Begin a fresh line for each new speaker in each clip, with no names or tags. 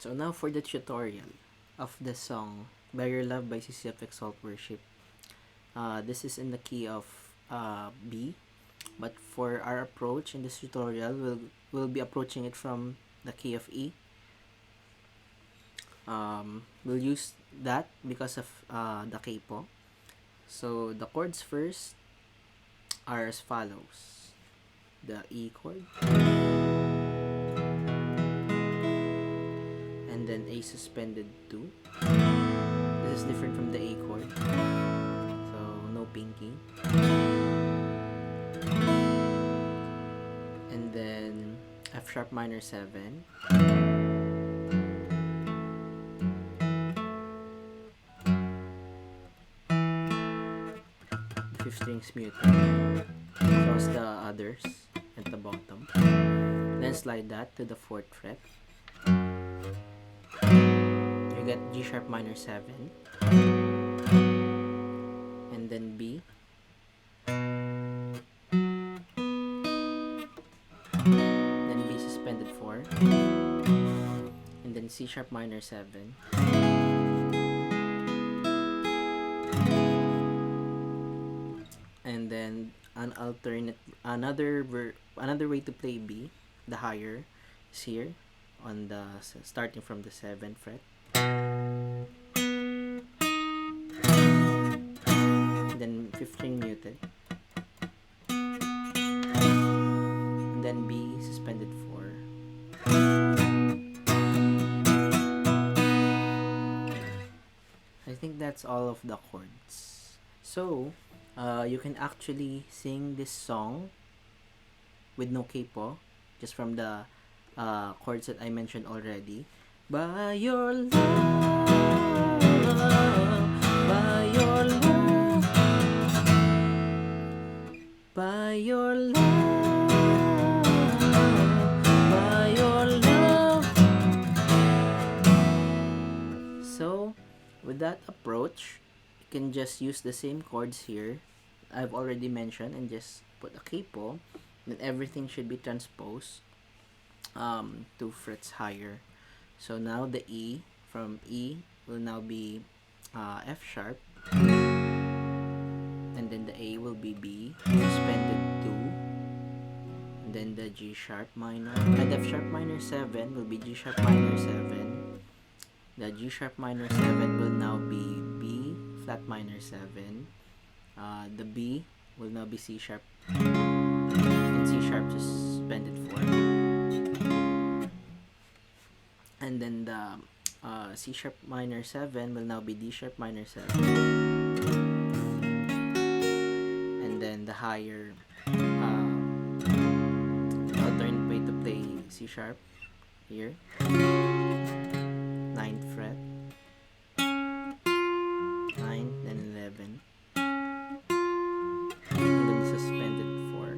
So now for the tutorial of the song By Your Love by CC of Exalt Worship. This is in the key of B, but for our approach in this tutorial, we'll be approaching it from the key of E. We'll use that because of the capo. So the chords first are as follows: the E chord, and then A suspended 2. This is different from the A chord, so no pinky. And then F sharp minor 7, the 5th string's muted, so as the others at the bottom. Then slide that to the 4th fret. You get G sharp minor 7, and then B, then B suspended 4, and then C sharp minor 7, and then another way to play B, the higher, is here on the starting from the 7th fret. And then 5th string muted, and then B suspended 4, I think that's all of the chords. So you can actually sing this song with no capo, just from the chords that I mentioned already. By your love, by your love, by your love, by your love. So with that approach, you can just use the same chords here I've already mentioned and just put a capo, then everything should be transposed 2 frets higher. So now the E from E will now be F sharp, and then the A will be B suspended 2, and then the G sharp minor and F sharp minor 7 will be G sharp minor 7. The G sharp minor 7 will now be B flat minor 7. The B will now be C sharp, and C sharp suspended 4. And then the C sharp minor 7 will now be D sharp minor 7. And then the higher alternate way to play C sharp here, 9th fret, 9, then 11, and then suspended 4.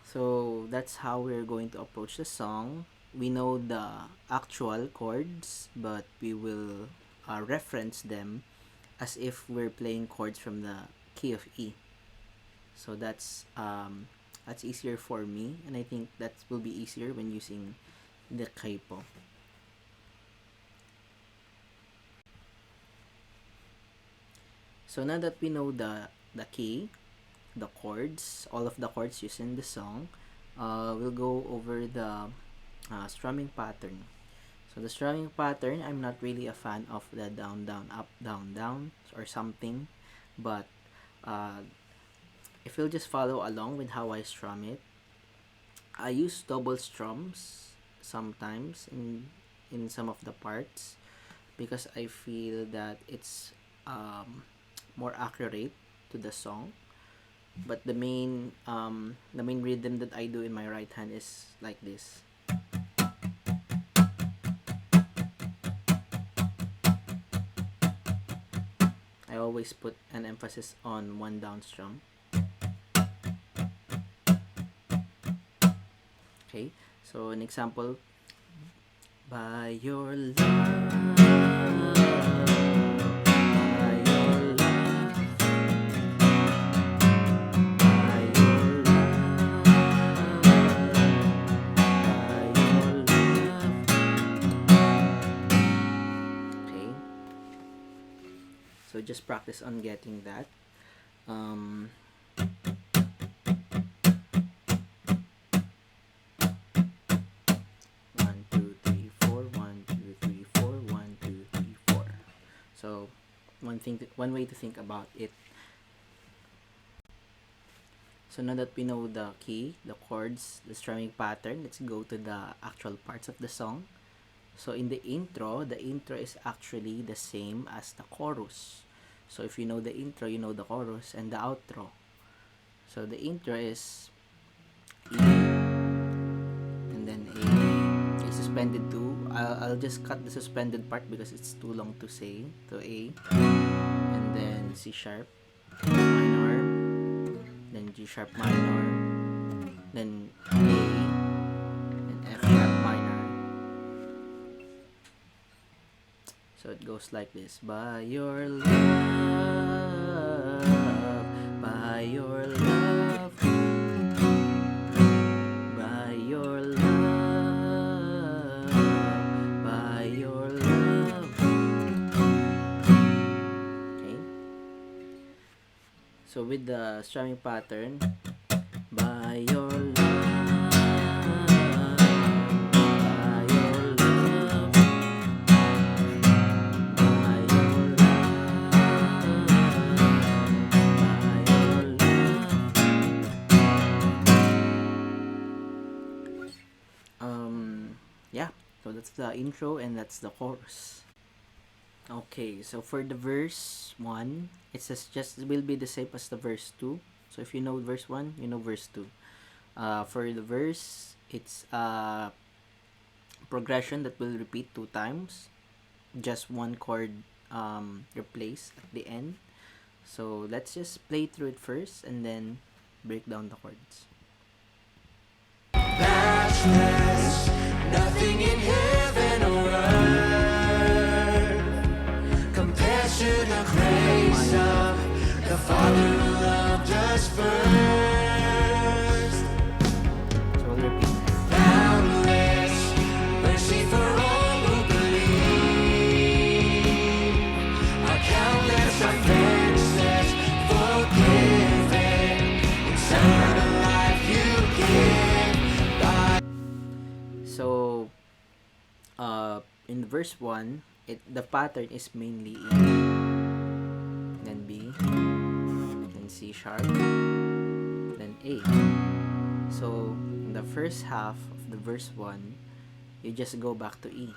So that's how we're going to approach the song. We know the actual chords, but we will reference them as if we're playing chords from the key of E. So that's easier for me, and I think that will be easier when using the capo. So now that we know the key, the chords, all of the chords used in the song, we'll go over the strumming pattern. So the strumming pattern, I'm not really a fan of the down, down, up, down or something, but if you'll just follow along with how I strum it, I use double strums sometimes in some of the parts because I feel that it's more accurate to the song. But the main rhythm that I do in my right hand is like this. I always put an emphasis on one down strum. Okay, so an example: by your love, by your love, by your love, by your love. So just practice on getting that. 1, 2, 3, 4. 1, 2, 3, 4. So one way to think about it. So now that we know the key, the chords, the strumming pattern, let's go to the actual parts of the song. So in the intro is actually the same as the chorus. So if you know the intro, you know the chorus and the outro. So the intro is E, and then A suspended 2. I'll just cut the suspended part because it's too long to say. To A, and then C sharp minor, then G sharp minor, then A, and F sharp minor. So it goes like this. By your love, by your love, by your love, by your love. Okay. So with the strumming pattern, by your love, by your love, by your love, by your love. Yeah, so that's the intro and that's the chorus. Okay, so for the verse 1, it says just will be the same as the verse 2. So if you know verse 1, you know verse 2. For the verse, it's a progression that will repeat 2 times. Just one chord replaced at the end. So let's just play through it first and then break down the chords.
Matchless, nothing in heaven or earth compares to the grace of the Father who loved us first.
So we'll repeat.
Boundless mercy for all who believe. Our countless offenses forgiven. Eternal life you give.
So in verse 1, the pattern is mainly E, then B, then C sharp, then A. So in the first half of the verse 1, you just go back to E.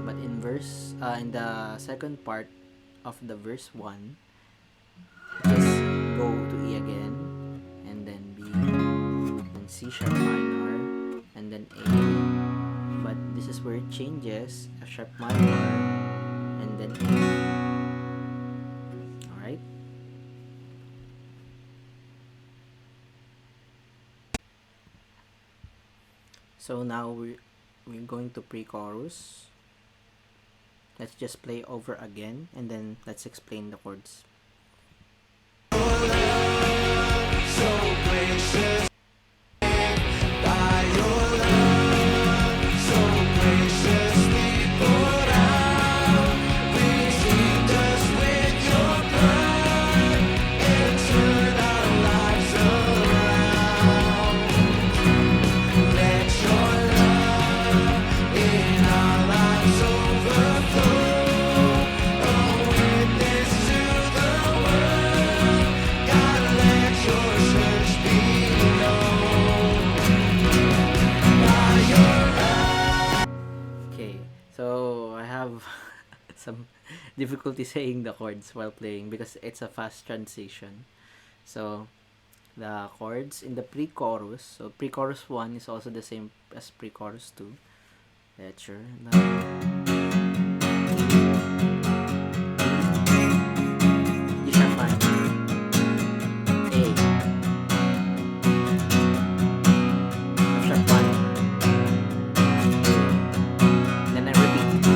But in the second part of the verse 1, just go to E again, and then B, then C sharp minor, and then A. But this is where it changes, F sharp minor, and then A. Alright? So now we're going to pre-chorus. Let's just play over again and then let's explain the chords.
So gracious, by your love, so graciously poured out, redeemed us with your blood, and turned our lives around. Let your love in our lives overflow, a witness to the world. God, let your church be known by your love.
Okay, so I have some difficulty saying the chords while playing because it's a fast transition. So the chords in the pre-chorus, so pre-chorus 1 is also the same as pre-chorus 2. Let your love. G sharp minor, A, F sharp minor, then I repeat B,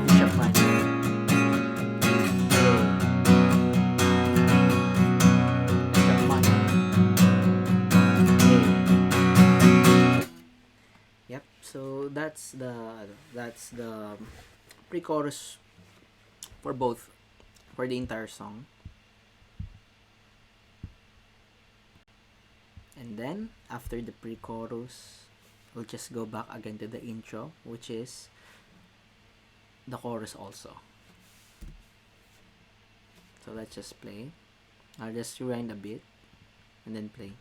G sharp minor, A, F sharp minor, A. Yep. that's the pre-chorus for both, for the entire song. And then after the pre-chorus, we'll just go back again to the intro, which is the chorus also. So let's just play. I'll just rewind a bit and then play.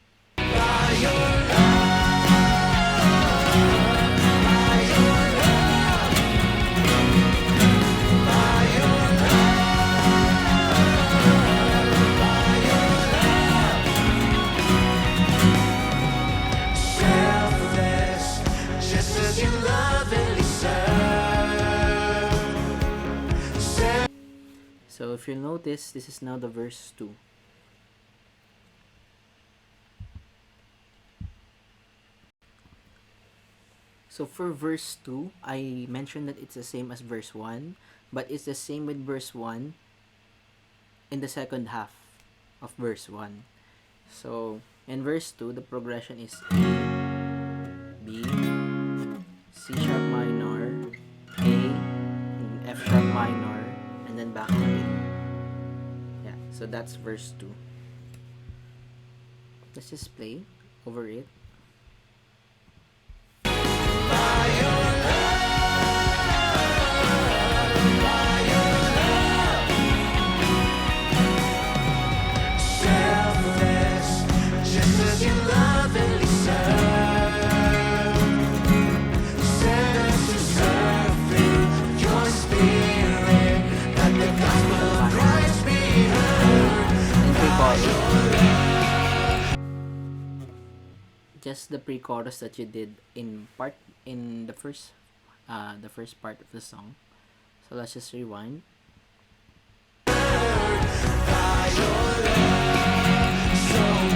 Selfless, just as you lovingly serve.
So if you'll notice, this is now the verse 2. So for verse 2, I mentioned that it's the same as verse 1, but it's the same with verse 1 in the second half of verse 1. So in verse 2, the progression is A, B, C sharp minor, A, F sharp minor, and then back to A. Yeah, so that's verse 2. Let's just play over it.
Selfless, just as you lovingly serve. Send us to serve through your spirit, that the gospel of Christ be heard.
And pre-chorus. Just the pre-chorus that you did in the first part of the song. So let's just rewind.
So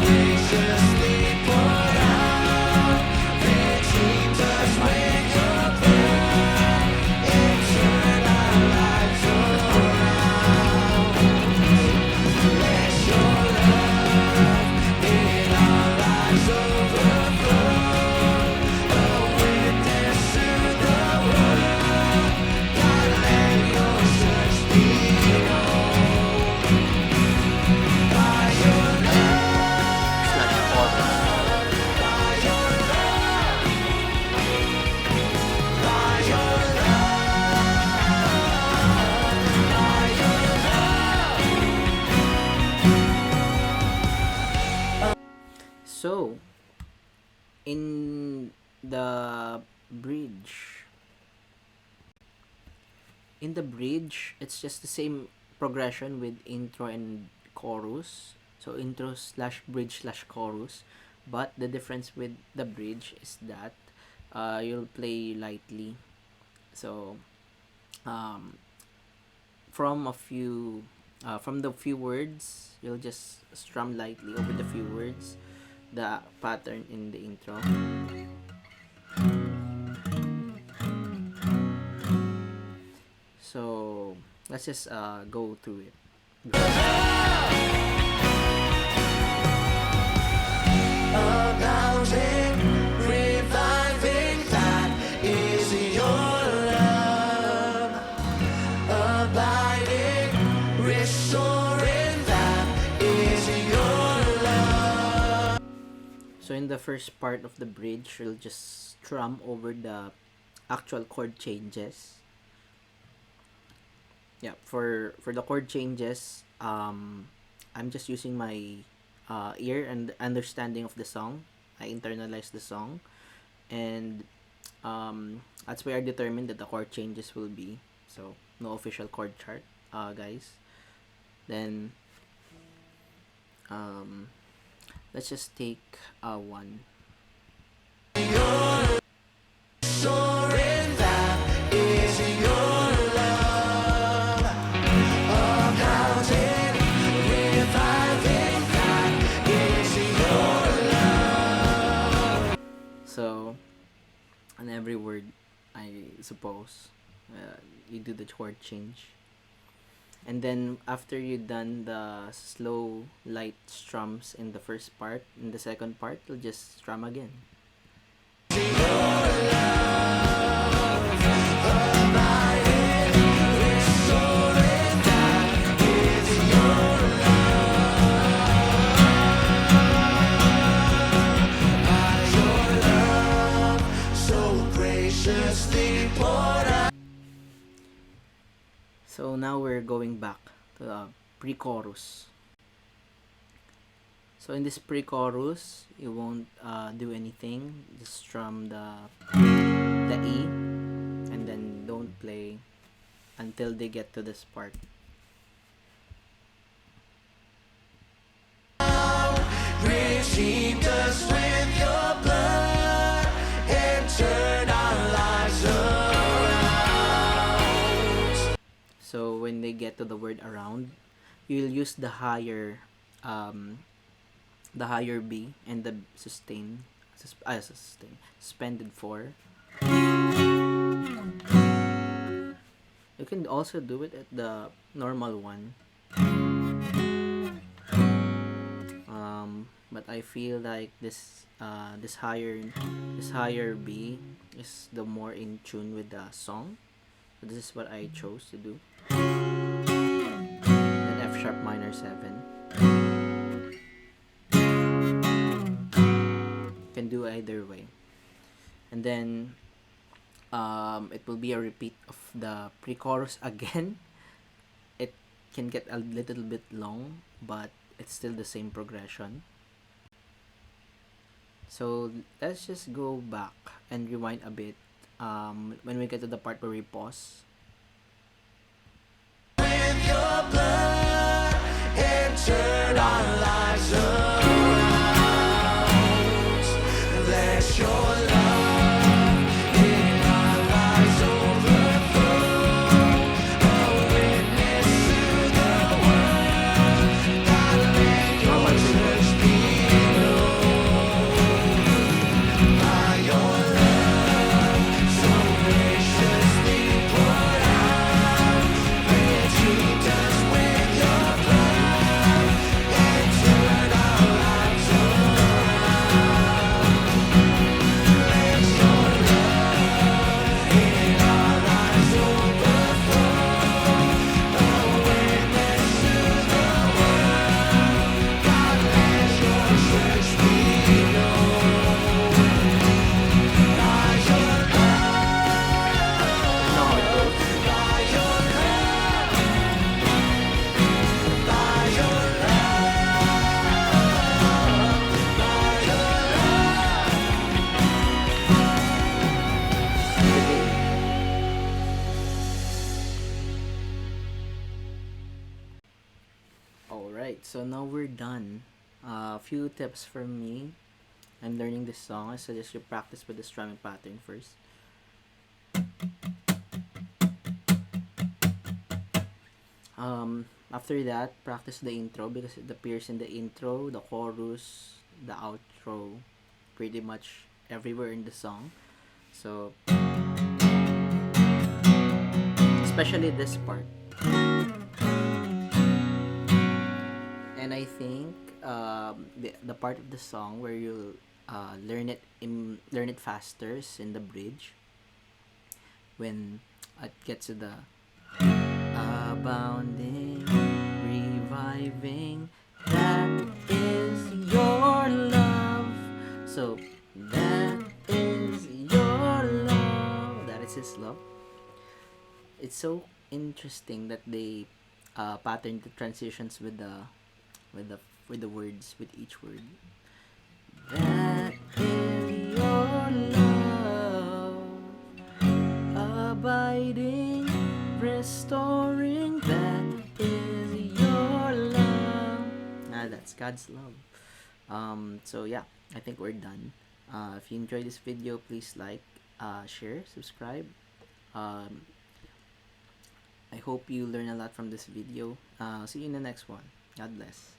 graciously poured out, redeemed us with your blood, and turned our lives around. Let your love in our lives overflow, a witness to the world. God, let your church be known by your
Slash chorus. So in the bridge, it's just the same progression with intro and chorus. So intro slash bridge slash chorus, but the difference with the bridge is that you'll play lightly. So from the few words, you'll just strum lightly over the few words, the pattern in the intro. So let's just go through it.
abounding, reviving, that is your love. Abiding, restoring, that is your love.
So in the first part of the bridge, we'll just strum over the actual chord changes. Yeah, for the chord changes, I'm just using my ear and understanding of the song. I internalize the song, and that's where I determined that the chord changes will be. So no official chord chart, guys. Then let's just take one.
Restoring, that is your love. Abounding, reviving, that is your love.
So on every word, I suppose you do the chord change. And then after you done the slow light strums in the first part, in the second part, you'll just strum again.
Your love.
now we're going back to the pre-chorus. So in this pre-chorus, you won't do anything. Just strum the E, and then don't play until they get to this part.
Redeemed us with your blood and turn our lives around.
So when they get to the word around, you'll use the higher B and the suspended 4. You can also do it at the normal one. But I feel like this higher B is the more in tune with the song. So this is what I chose to do. Then F sharp minor 7. Can do either way. And then it will be a repeat of the pre-chorus again. It can get a little bit long, but it's still the same progression. So let's just go back and rewind a bit when we get to the part where we pause.
With your blood and turn our lives around. Let your love in our lives overflow. A witness to the world. God, let your church be known by your love so graciously poured out. Redeemed us with your blood and turn our lives around. Let your love in our lives overflow. A witness to the world. God, let your church be known by your love.
Now it goes.
By your love, by your love, by your
Alright, so now we're done. A few tips from me. I'm learning this song. I suggest you practice with the strumming pattern first. After that, practice the intro because it appears in the intro, the chorus, the outro, pretty much everywhere in the song. So, especially this part. And I think the part of the song where you'll learn it faster is in the bridge, when it gets to the abounding, reviving, that is your love. So that is your love. That is his love. It's so interesting that they pattern the transitions with the words, with each word. That is your love, abiding, restoring. That is your love. That's God's love. So yeah, I think we're done. If you enjoyed this video, please like, share, subscribe. I hope you learn a lot from this video. See you in the next one. God bless.